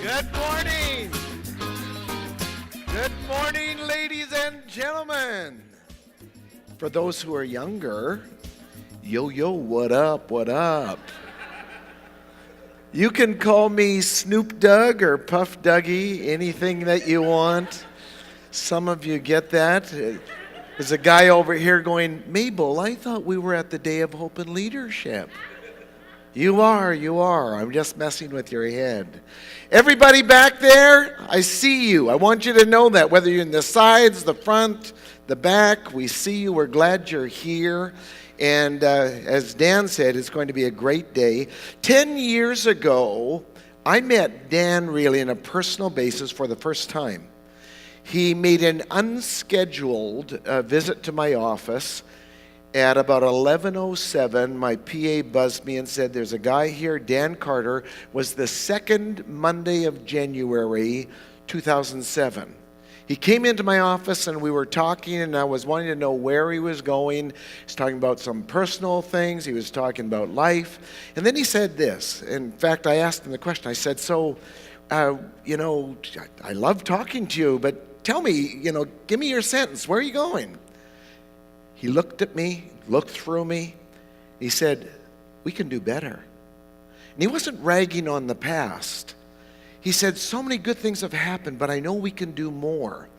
Good morning. Good morning, ladies and gentlemen. For those who are younger, yo, what up, what up? You can call me Snoop Doug or Puff Dougie, anything that you want. Some of you get that. There's a guy over here going, Mabel, I thought we were at the Day of Hope and Leadership. You are. I'm just messing with your head. Everybody back there, I see you. I want you to know that, whether you're in the sides, the front, the back, we see you. We're glad you're here. And as Dan said, it's going to be a great day. 10 years ago, I met Dan really on a personal basis for the first time. He made an unscheduled visit to my office. At about 11:07, my PA buzzed me and said, there's a guy here, Dan Carter, was the second Monday of January, 2007. He came into my office and we were talking, and I was wanting to know where he was going. He was talking about some personal things. He was talking about life. And then he said this. In fact, I asked him the question. I said, I love talking to you, but tell me, give me your sentence. Where are you going? He looked at me, looked through me. He said, we can do better. And he wasn't ragging on the past. He said, so many good things have happened, but I know we can do more.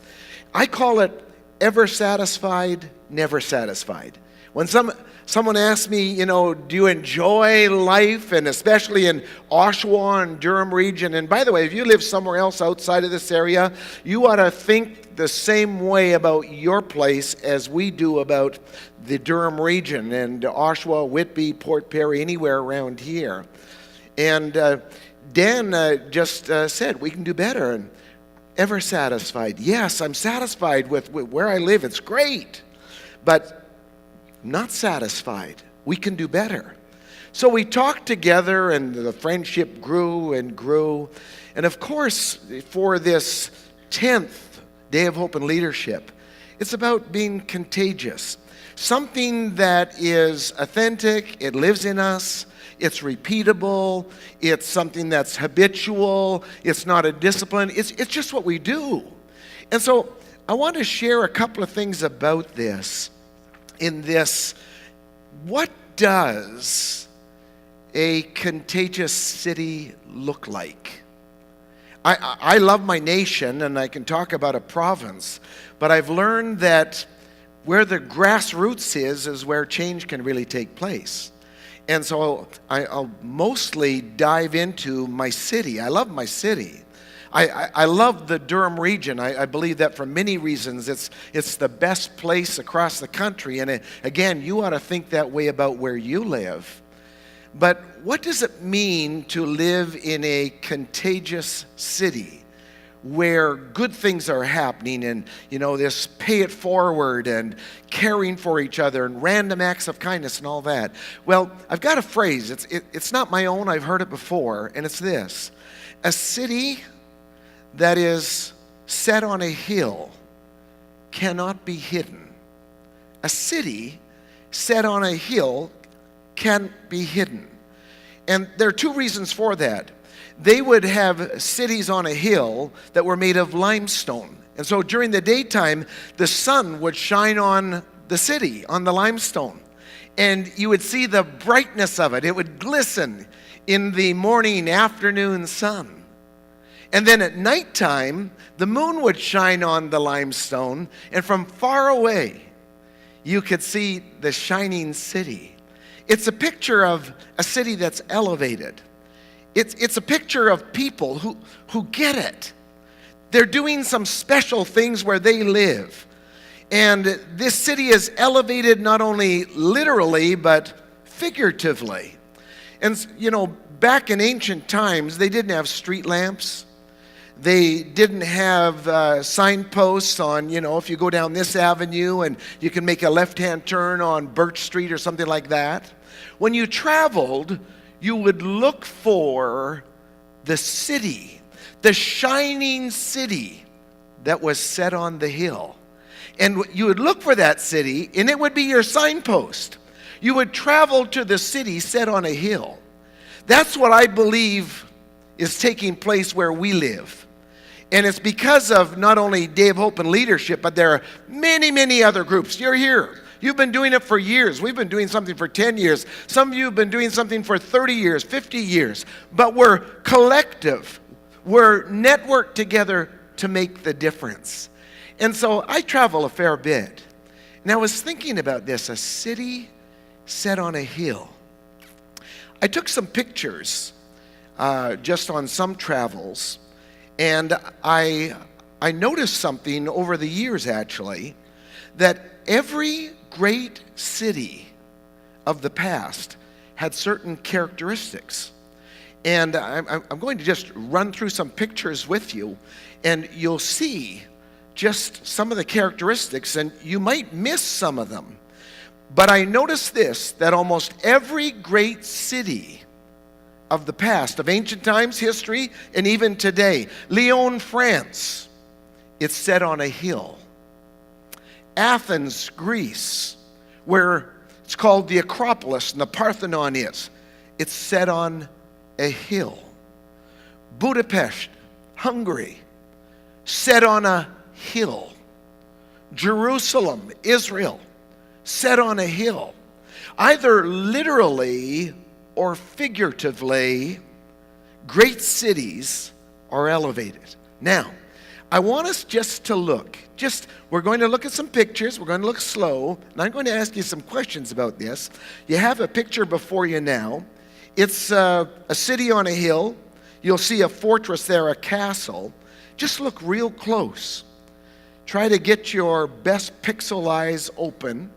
I call it ever satisfied, never satisfied. When someone asks me, do you enjoy life, and especially in Oshawa and Durham region, and by the way, if you live somewhere else outside of this area, you ought to think the same way about your place as we do about the Durham region and Oshawa, Whitby, Port Perry, anywhere around here. And Dan just said, we can do better. And ever satisfied? Yes, I'm satisfied with where I live. It's great. But not satisfied. We can do better. So we talked together, and the friendship grew and grew. And of course, for this 10th Day of Hope and Leadership, it's about being contagious. Something that is authentic, it lives in us, it's repeatable, it's something that's habitual, it's not a discipline, it's just what we do. And so I want to share a couple of things about this. In this, what does a contagious city look like? I love my nation, and I can talk about a province, but I've learned that where the grassroots is where change can really take place. And so I'll mostly dive into my city. I love my city. I love the Durham region. I believe that for many reasons it's the best place across the country. And again, you ought to think that way about where you live. But what does it mean to live in a contagious city where good things are happening, and this pay it forward and caring for each other and random acts of kindness and all that? Well, I've got a phrase. It's not my own. I've heard it before, and it's this: a city that is set on a hill cannot be hidden. A city set on a hill can't be hidden. And there are two reasons for that. They would have cities on a hill that were made of limestone. And so during the daytime, the sun would shine on the city, on the limestone. And you would see the brightness of it. It would glisten in the morning, afternoon sun. And then at nighttime, the moon would shine on the limestone, and from far away, you could see the shining city. It's a picture of a city that's elevated. It's a picture of people who get it. They're doing some special things where they live. And this city is elevated not only literally, but figuratively. And, back in ancient times, they didn't have street lamps. They didn't have signposts on, if you go down this avenue and you can make a left-hand turn on Birch Street or something like that. When you traveled, you would look for the city, the shining city that was set on the hill. And you would look for that city, and it would be your signpost. You would travel to the city set on a hill. That's what I believe is taking place where we live. And it's because of not only Day of Hope and leadership, but there are many, many other groups. You're here. You've been doing it for years. We've been doing something for 10 years. Some of you have been doing something for 30 years, 50 years. But we're collective. We're networked together to make the difference. And so I travel a fair bit. And I was thinking about this, a city set on a hill. I took some pictures just on some travels. And I noticed something over the years, actually, that every great city of the past had certain characteristics. And I'm going to just run through some pictures with you, and you'll see just some of the characteristics, and you might miss some of them. But I noticed this, that almost every great city of the past, of ancient times, history, and even today. Lyon, France, it's set on a hill. Athens, Greece, where it's called the Acropolis and the Parthenon is, it's set on a hill. Budapest, Hungary, set on a hill. Jerusalem, Israel, set on a hill. Either literally or figuratively, great cities are elevated. Now, I want us just to look. We're going to look at some pictures. We're going to look slow. And I'm going to ask you some questions about this. You have a picture before you now. It's a city on a hill. You'll see a fortress there, a castle. Just look real close. Try to get your best pixel eyes open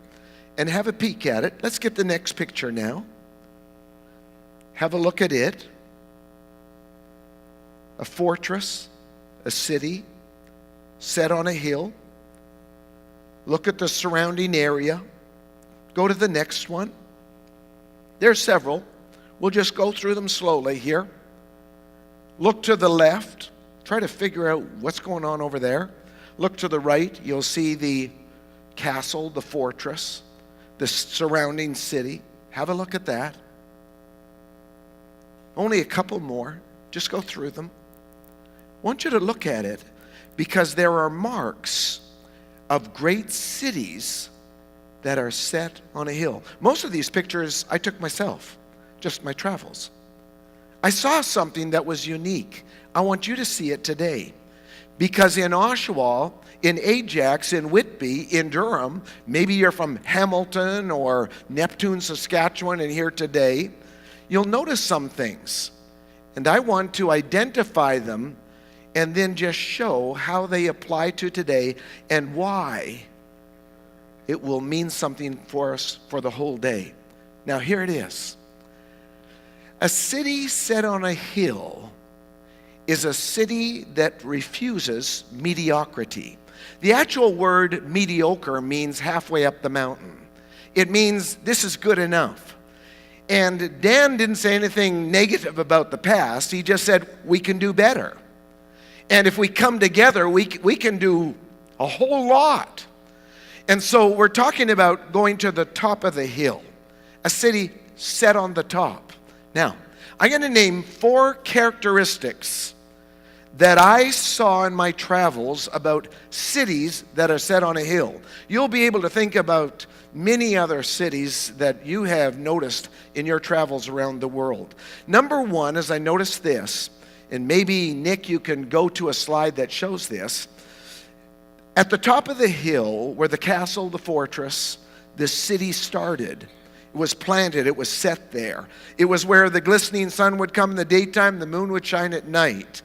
and have a peek at it. Let's get the next picture now. Have a look at it. A fortress, a city, set on a hill. Look at the surrounding area. Go to the next one. There's several. We'll just go through them slowly here. Look to the left. Try to figure out what's going on over there. Look to the right. You'll see the castle, the fortress, the surrounding city. Have a look at that. Only a couple more. Just go through them. I want you to look at it because there are marks of great cities that are set on a hill. Most of these pictures I took myself, just my travels. I saw something that was unique. I want you to see it today. Because in Oshawa, in Ajax, in Whitby, in Durham, maybe you're from Hamilton or Neptune, Saskatchewan, and here today, you'll notice some things. And I want to identify them and then just show how they apply to today and why it will mean something for us for the whole day. Now, here it is. A city set on a hill is a city that refuses mediocrity. The actual word mediocre means halfway up the mountain. It means this is good enough. And Dan didn't say anything negative about the past. He just said we can do better. And if we come together, we can do a whole lot. And so we're talking about going to the top of the hill, a city set on the top. Now, I'm going to name 4 characteristics that I saw in my travels about cities that are set on a hill. You'll be able to think about many other cities that you have noticed in your travels around the world. Number 1, as I noticed this, and maybe, Nick, you can go to a slide that shows this. At the top of the hill, where the castle, the fortress, the city started, it was planted, it was set there. It was where the glistening sun would come in the daytime, the moon would shine at night.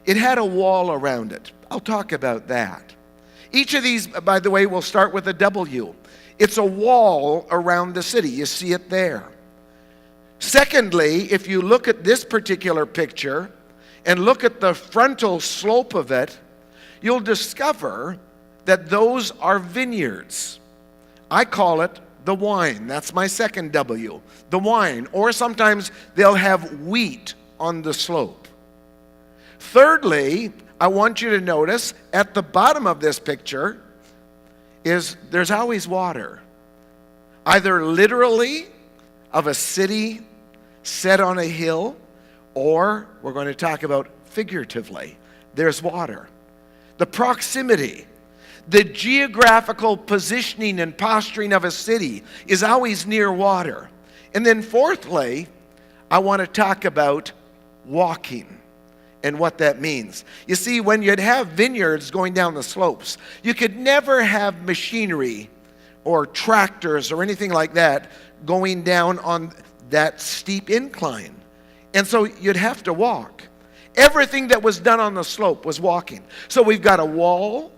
It had a wall around it. I'll talk about that. Each of these, by the way, will start with a W. It's a wall around the city. You see it there. Secondly, if you look at this particular picture and look at the frontal slope of it, you'll discover that those are vineyards. I call it the wine. That's my second W, the wine. Or sometimes they'll have wheat on the slope. Thirdly, I want you to notice at the bottom of this picture is there's always water. Either literally of a city set on a hill, Or we're going to talk about figuratively. There's water. The proximity, the geographical positioning and posturing of a city is always near water. And then fourthly, I want to talk about walking and what that means. You see, when you'd have vineyards going down the slopes, you could never have machinery or tractors or anything like that going down on that steep incline. And so you'd have to walk. Everything that was done on the slope was walking. So we've got a wall,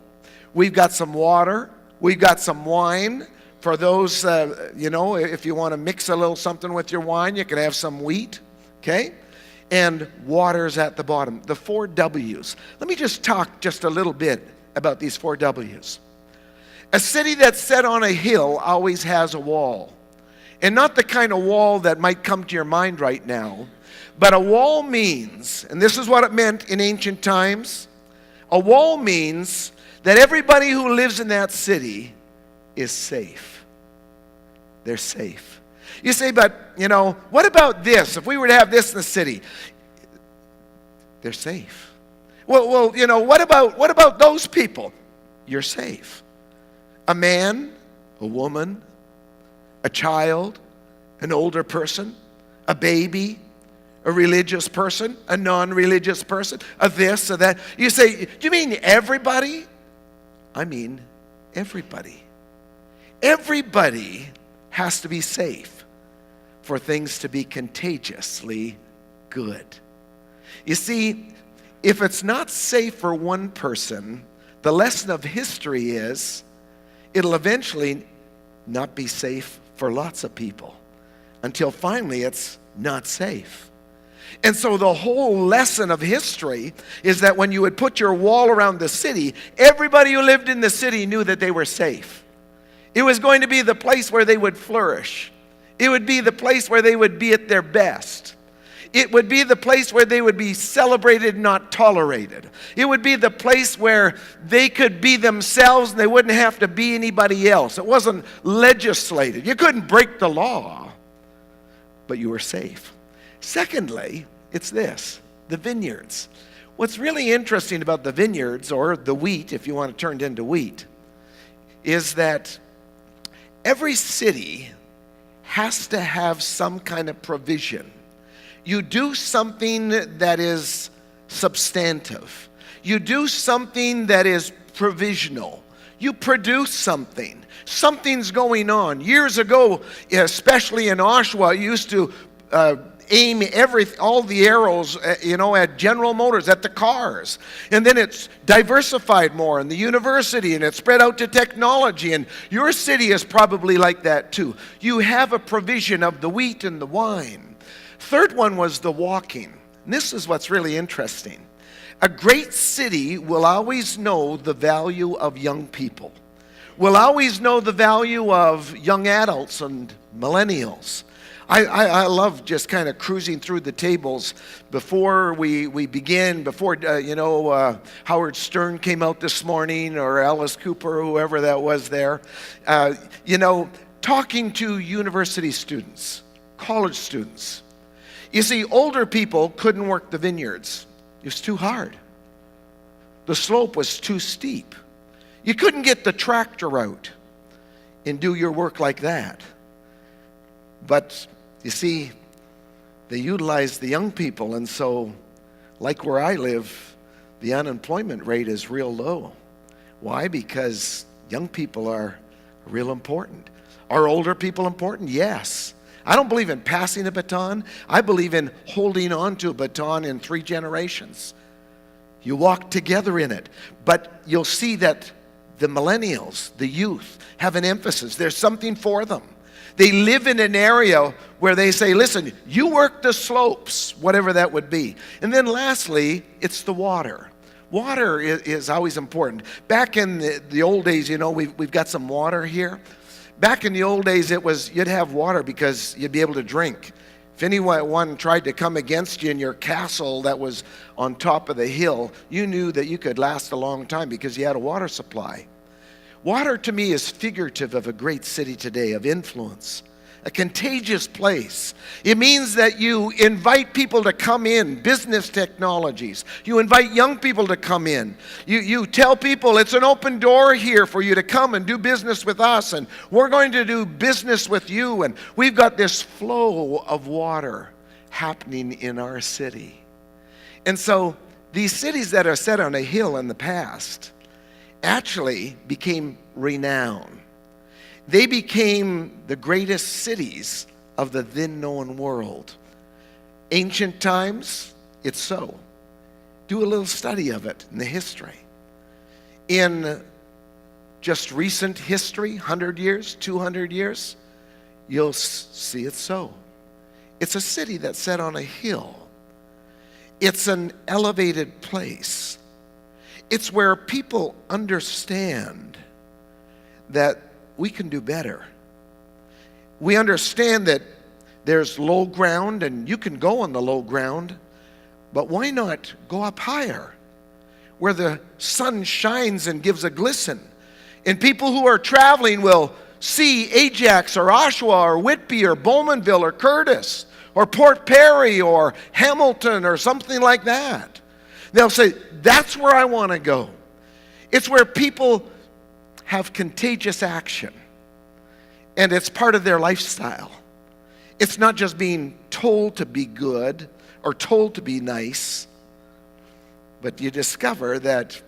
we've got some water, we've got some wine. For those, if you want to mix a little something with your wine, you can have some wheat, okay? And water's at the bottom. The 4 W's. Let me just talk just a little bit about these 4 W's. A city that's set on a hill always has a wall. And not the kind of wall that might come to your mind right now, but a wall means, and this is what it meant in ancient times, a wall means that everybody who lives in that city is safe. They're safe. You say, but, what about this? If we were to have this in the city, they're safe. Well, what about those people? You're safe. A man, a woman, a child, an older person, a baby, a religious person, a non-religious person, a this, a that. You say, do you mean everybody? I mean everybody. Everybody has to be safe for things to be contagiously good. You see, if it's not safe for one person, the lesson of history is it'll eventually not be safe for lots of people until finally it's not safe. And so the whole lesson of history is that when you would put your wall around the city, everybody who lived in the city knew that they were safe. It was going to be the place where they would flourish. It would be the place where they would be at their best. It would be the place where they would be celebrated, not tolerated. It would be the place where they could be themselves and they wouldn't have to be anybody else. It wasn't legislated. You couldn't break the law, but you were safe. Secondly, it's this, the vineyards. What's really interesting about the vineyards, or the wheat, if you want to turn it into wheat, is that every city has to have some kind of provision. You do something that is substantive. You do something that is provisional. You produce something. Something's going on. Years ago, especially in Oshawa, you used to aim all the arrows, at General Motors, at the cars. And then it's diversified more in the university, and it's spread out to technology. And your city is probably like that too. You have a provision of the wheat and the wine. Third one was the walking. And this is what's really interesting. A great city will always know the value of young people. Will always know the value of young adults and millennials. I love just kind of cruising through the tables before we begin, before, Howard Stern came out this morning, or Alice Cooper, whoever that was there, talking to university students, college students. You see, older people couldn't work the vineyards. It was too hard. The slope was too steep. You couldn't get the tractor out and do your work like that. But you see, they utilized the young people, and so, like where I live, the unemployment rate is real low. Why? Because young people are real important. Are older people important? Yes. I don't believe in passing a baton. I believe in holding on to a baton in 3 generations. You walk together in it. But you'll see that the millennials, the youth, have an emphasis. There's something for them. They live in an area where they say, listen, you work the slopes, whatever that would be. And then lastly, it's the water. Water is always important. Back in the old days, we've got some water here. Back in the old days, it was you'd have water because you'd be able to drink. If anyone tried to come against you in your castle that was on top of the hill, you knew that you could last a long time because you had a water supply. Water to me is figurative of a great city today, of influence, a contagious place. It means that you invite people to come in, business technologies. You invite young people to come in. You tell people it's an open door here for you to come and do business with us, and we're going to do business with you. And we've got this flow of water happening in our city. And so these cities that are set on a hill in the past actually became renowned. They became the greatest cities of the then known world. Ancient times, it's so. Do a little study of it in the history. In just recent history, 100 years, 200 years, you'll see it so. It's a city that's set on a hill. It's an elevated place. It's where people understand that we can do better. We understand that there's low ground and you can go on the low ground, but why not go up higher where the sun shines and gives a glisten? And people who are traveling will see Ajax or Oshawa or Whitby or Bowmanville or Curtis or Port Perry or Hamilton or something like that. They'll say, that's where I want to go. It's where people have contagious action, and it's part of their lifestyle. It's not just being told to be good or told to be nice, but you discover that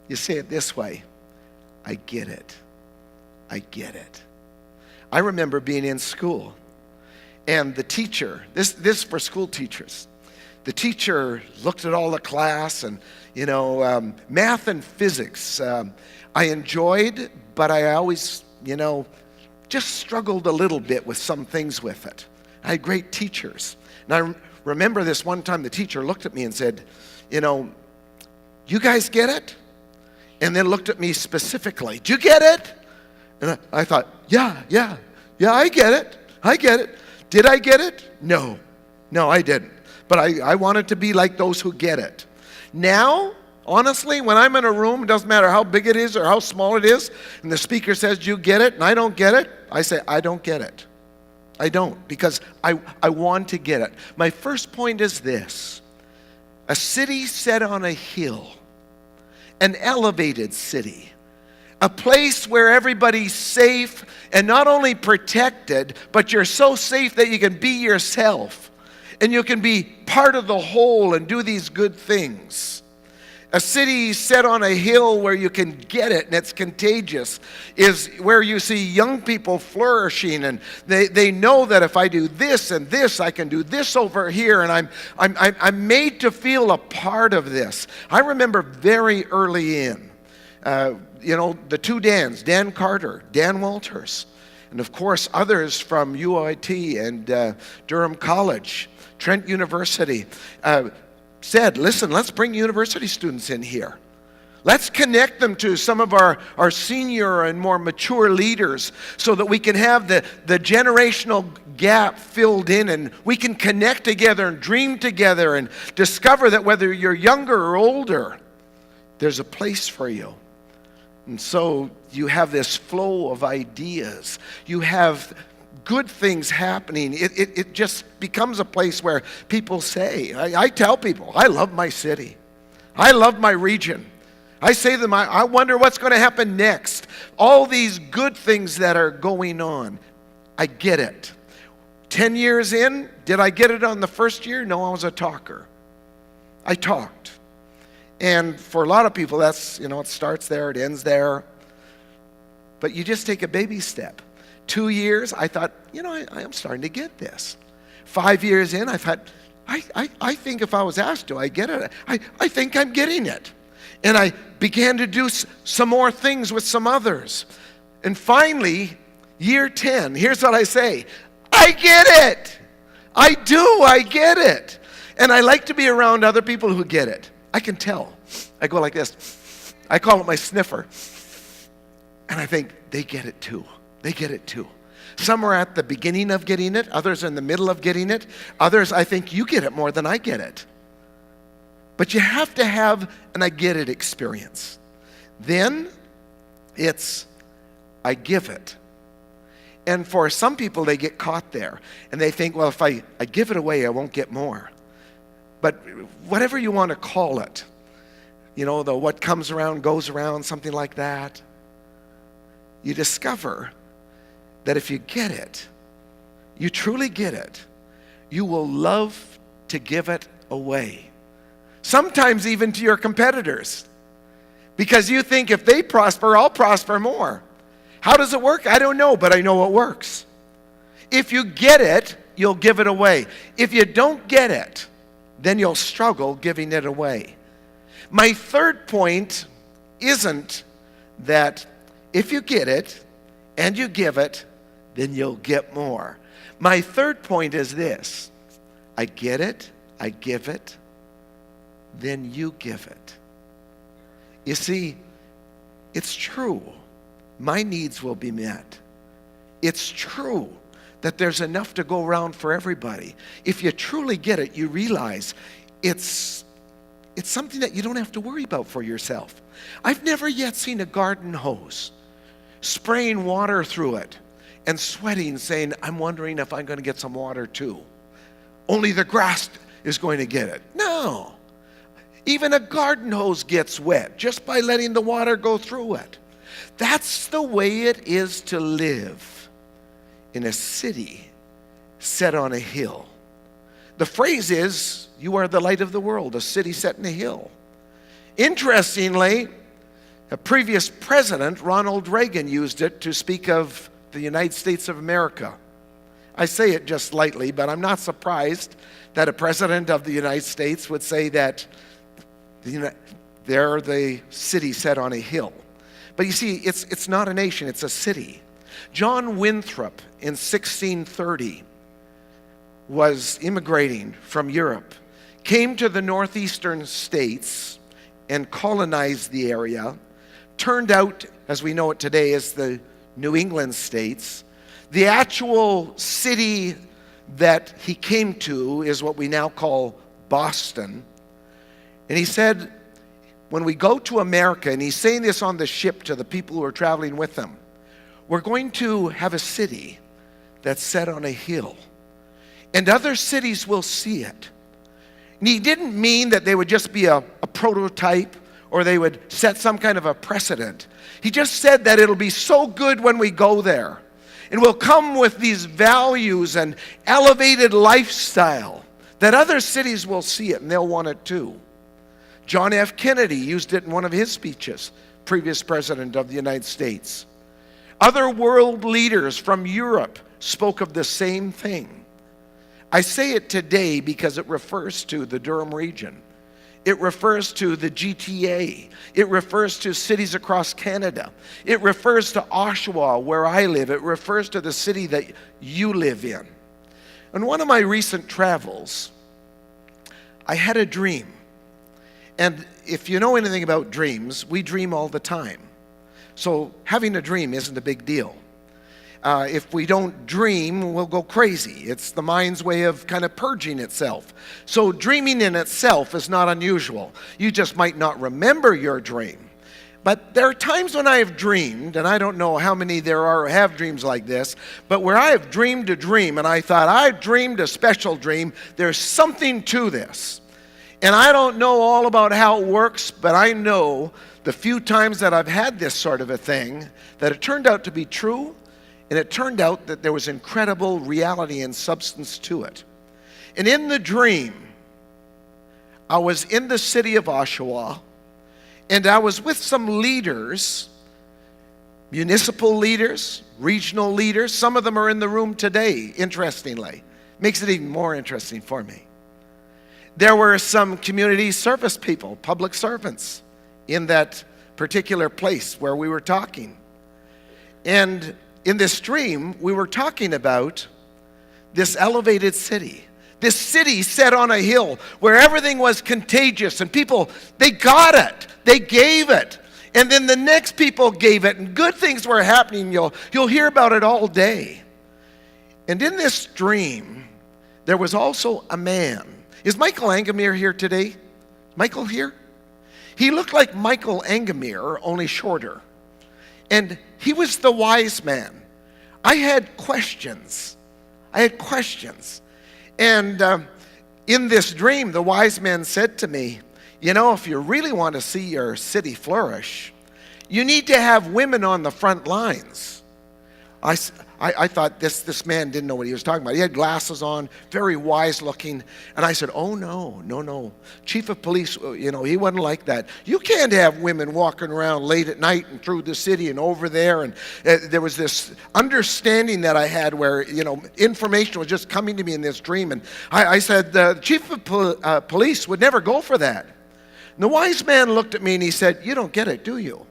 you say it this way: I get it. I get it. I remember being in school, and the teacher, this for school teachers, the teacher looked at all the class, and math and physics I enjoyed, but I always, just struggled a little bit with some things with it. I had great teachers. And I remember this one time the teacher looked at me and said, you guys get it? And then looked at me specifically. Do you get it? And I thought, yeah, I get it. Did I get it? No, I didn't. But I wanted to be like those who get it. Now, honestly, when I'm in a room, it doesn't matter how big it is or how small it is, and the speaker says, do you get it? And I don't get it, I say, I don't get it. I don't, because I want to get it. My first point is this: a city set on a hill, an elevated city, a place where everybody's safe and not only protected, but you're so safe that you can be yourself and you can be part of the whole and do these good things. A city set on a hill where you can get it and it's contagious is where you see young people flourishing, and they know that if I do this and this, I can do this over here, and I'm made to feel a part of this. I remember very early in, the two Dans, Dan Carter, Dan Walters, and of course others from UIT and Durham College, Trent University, said, listen, let's bring university students in here. Let's connect them to some of our senior and more mature leaders so that we can have the generational gap filled in, and we can connect together and dream together and discover that whether you're younger or older, there's a place for you. And so you have this flow of ideas. You have good things happening. It just becomes a place where people say, I tell people, I love my city. I love my region. I say to them, I wonder what's going to happen next. All these good things that are going on. I get it. 10 years in, did I get it on the first year? No, I was a talker. I talked. And for a lot of people, that's, it starts there, it ends there. But you just take a baby step. 2 years, I thought, I am starting to get this. 5 years in, I thought, I think if I was asked, do I get it? I think I'm getting it. And I began to do some more things with some others. And finally, year 10, here's what I say: I get it. I do, I get it. And I like to be around other people who get it. I can tell. I go like this. I call it my sniffer. And I think, they get it too. They get it too. Some are at the beginning of getting it. Others are in the middle of getting it. Others, I think you get it more than I get it. But you have to have an I get it experience. Then it's I give it. And for some people, they get caught there. And they think, well, if I give it away, I won't get more. But whatever you want to call it, the what comes around goes around, something like that, you discover that if you get it, you truly get it, you will love to give it away. Sometimes even to your competitors. Because you think if they prosper, I'll prosper more. How does it work? I don't know, but I know it works. If you get it, you'll give it away. If you don't get it, then you'll struggle giving it away. My third point isn't that if you get it and you give it, then you'll get more. My third point is this: I get it, I give it, then you give it. You see, it's true. My needs will be met. It's true that there's enough to go around for everybody. If you truly get it, you realize it's something that you don't have to worry about for yourself. I've never yet seen a garden hose spraying water through it and sweating, saying, I'm wondering if I'm going to get some water too. Only the grass is going to get it. No. Even a garden hose gets wet just by letting the water go through it. That's the way it is to live in a city set on a hill. The phrase is, you are the light of the world, a city set in a hill. Interestingly, a previous president, Ronald Reagan, used it to speak of the United States of America. I say it just lightly, but I'm not surprised that a president of the United States would say that they're the city set on a hill. But you see, it's not a nation, it's a city. John Winthrop in 1630 was immigrating from Europe, came to the northeastern states and colonized the area, turned out, as we know it today, as the New England states. The actual city that he came to is what we now call Boston. And he said, when we go to America, and he's saying this on the ship to the people who are traveling with him, we're going to have a city that's set on a hill, and other cities will see it. And he didn't mean that they would just be a prototype or they would set some kind of a precedent. He just said that it'll be so good when we go there, and we'll come with these values and elevated lifestyle that other cities will see it and they'll want it too. John F. Kennedy used it in one of his speeches, previous president of the United States. Other world leaders from Europe spoke of the same thing. I say it today because it refers to the Durham region. It refers to the GTA. It refers to cities across Canada. It refers to Oshawa, where I live. It refers to the city that you live in. On one of my recent travels, I had a dream. And if you know anything about dreams, we dream all the time. So having a dream isn't a big deal. If we don't dream, we'll go crazy. It's the mind's way of kind of purging itself. So dreaming in itself is not unusual. You just might not remember your dream. But there are times when I have dreamed, and I don't know how many there are who have dreams like this, but where I have dreamed a dream, and I thought, I've dreamed a special dream, there's something to this. And I don't know all about how it works, but I know the few times that I've had this sort of a thing, that it turned out to be true, and it turned out that there was incredible reality and substance to it. And in the dream, I was in the city of Oshawa, and I was with some leaders, municipal leaders, regional leaders. Some of them are in the room today, interestingly. Makes it even more interesting for me. There were some community service people, public servants, in that particular place where we were talking. And in this dream, we were talking about this elevated city. This city set on a hill where everything was contagious and people, they got it. They gave it. And then the next people gave it and good things were happening. You'll hear about it all day. And in this dream, there was also a man. Is Michael Angamir here today? Michael here? He looked like Michael Angamir, only shorter. And he was the wise man. I had questions. And in this dream, the wise man said to me, if you really want to see your city flourish, you need to have women on the front lines. I thought this man didn't know what he was talking about. He had glasses on, very wise looking. And I said, oh, no. Chief of police, he wasn't like that. You can't have women walking around late at night and through the city and over there. And there was this understanding that I had where, information was just coming to me in this dream. And I said, the chief of police would never go for that. And the wise man looked at me and he said, you don't get it, do you?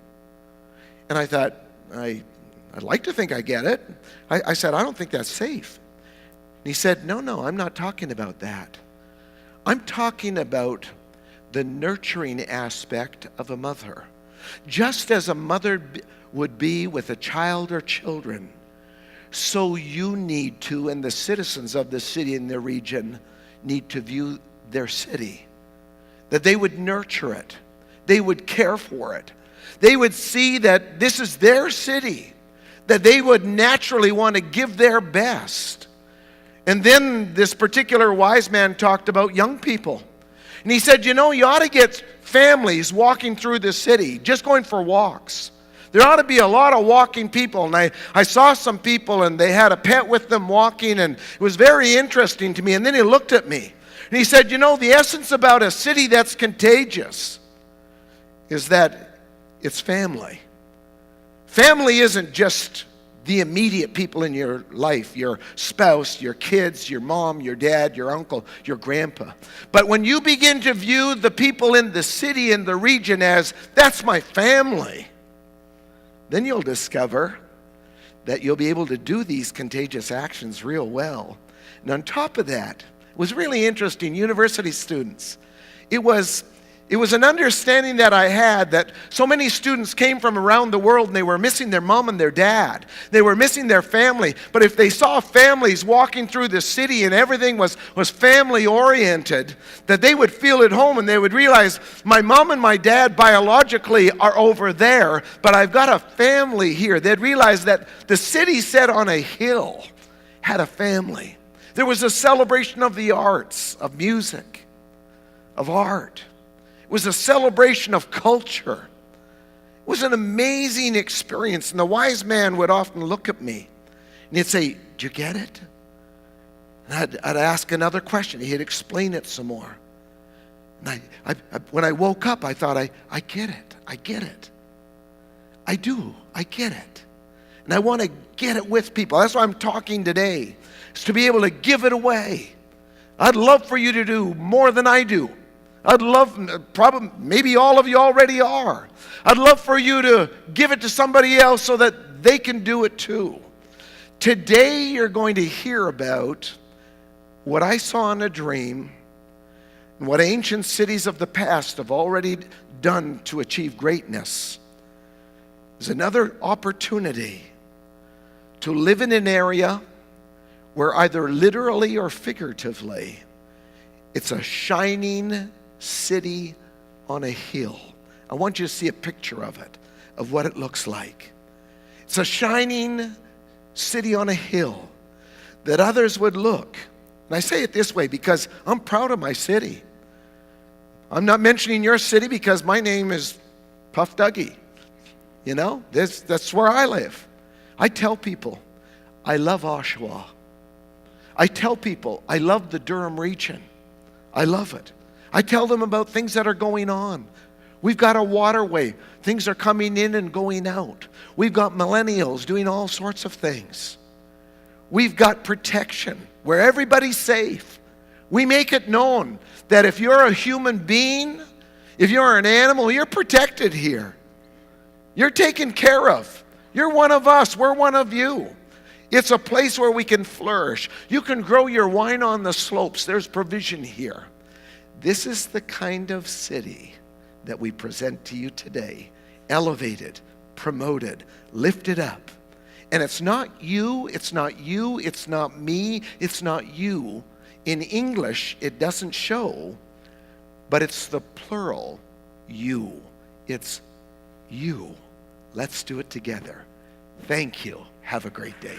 And I thought, I'd like to think I get it. I said, I don't think that's safe. And he said, no, I'm not talking about that. I'm talking about the nurturing aspect of a mother. Just as a mother would be with a child or children, so you need to, and the citizens of the city and the region need to view their city. That they would nurture it. They would care for it. They would see that this is their city. That they would naturally want to give their best. And then this particular wise man talked about young people. And he said, you ought to get families walking through the city, just going for walks. There ought to be a lot of walking people. And I saw some people and they had a pet with them walking, and it was very interesting to me. And then he looked at me and he said, the essence about a city that's contagious is that it's family. Family isn't just the immediate people in your life, your spouse, your kids, your mom, your dad, your uncle, your grandpa. But when you begin to view the people in the city and the region as, that's my family, then you'll discover that you'll be able to do these contagious actions real well. And on top of that, it was really interesting, university students. It was an understanding that I had that so many students came from around the world and they were missing their mom and their dad. They were missing their family. But if they saw families walking through the city and everything was family oriented, that they would feel at home and they would realize my mom and my dad biologically are over there, but I've got a family here. They'd realize that the city set on a hill had a family. There was a celebration of the arts, of music, of art. It was a celebration of culture. It was an amazing experience. And the wise man would often look at me and he'd say, "Do you get it?" And I'd ask another question. He'd explain it some more. And when I woke up, I thought, I get it. I get it. I do. I get it. And I want to get it with people. That's why I'm talking today, is to be able to give it away. I'd love for you to do more than I do. I'd love, probably, maybe all of you already are. I'd love for you to give it to somebody else so that they can do it too. Today you're going to hear about what I saw in a dream and what ancient cities of the past have already done to achieve greatness. There's another opportunity to live in an area where either literally or figuratively, it's a shining city on a hill. I want you to see a picture of it, of what it looks like. It's a shining city on a hill that others would look. And I say it this way because I'm proud of my city. I'm not mentioning your city because my name is Puff Dougie. You know, that's where I live. I tell people, I love Oshawa. I tell people, I love the Durham region. I love it. I tell them about things that are going on. We've got a waterway. Things are coming in and going out. We've got millennials doing all sorts of things. We've got protection where everybody's safe. We make it known that if you're a human being, if you're an animal, you're protected here. You're taken care of. You're one of us. We're one of you. It's a place where we can flourish. You can grow your wine on the slopes. There's provision here. This is the kind of city that we present to you today. Elevated, promoted, lifted up. And it's not you, it's not you, it's not me, it's not you. In English, it doesn't show, but it's the plural, you. It's you. Let's do it together. Thank you. Have a great day.